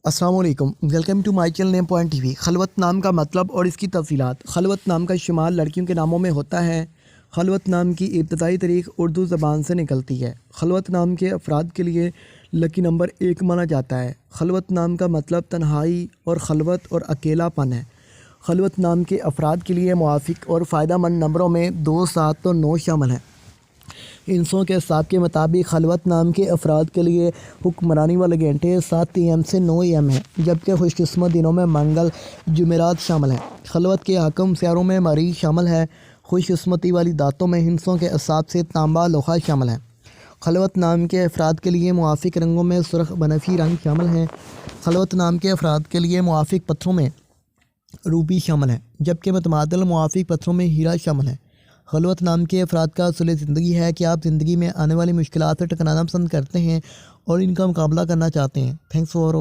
السلام علیکم، welcome to my channel name point T V. خلوت نام کا مطلب اور اس کی تفصیلات۔ خلوت نام کا استعمال لڑکیوں کے ناموں میں ہوتا ہے۔ خلوت نام کی ابتدائی تاریخ اردو زبان سے نکلتی ہے۔ خلوت نام کے افراد کے لیے لکی نمبر 1 مانا جاتا ہے۔ خلوت نام کا مطلب تنہائی اور خلوت اور اکیلا پن ہے۔ خلوت نام کے افراد کے لیے موافق اور فائدہ مند نمبروں میں 2، 7 اور 9 شامل ہیں۔ انسوں کے حساب کے مطابق خلوت نام کے افراد کے لیے حکمرانی والے گھنٹے 7 AM سے 9 AM ہیں، جبکہ خوش قسمت دنوں میں منگل، جمعرات شامل ہیں۔ خلوت کے حاکم سیاروں میں مریخ شامل ہے۔ خوش قسمتی والی دھاتوں میں انسوں کے حساب سے تانبا، لوہا شامل ہیں۔ خلوت نام کے افراد کے لیے موافق رنگوں میں سرخ بنفشی رنگ شامل ہیں۔ خلوت نام کے افراد کے لیے موافق پتھروں میں روبی شامل ہے، جبکہ متبادل موافق پتھروں میں ہیرا شامل ہے۔ خلوت نام کے افراد کا اصول زندگی ہے کہ آپ زندگی میں آنے والی مشکلات سے ٹکرانا پسند کرتے ہیں اور ان کا مقابلہ کرنا چاہتے ہیں۔ Thanks for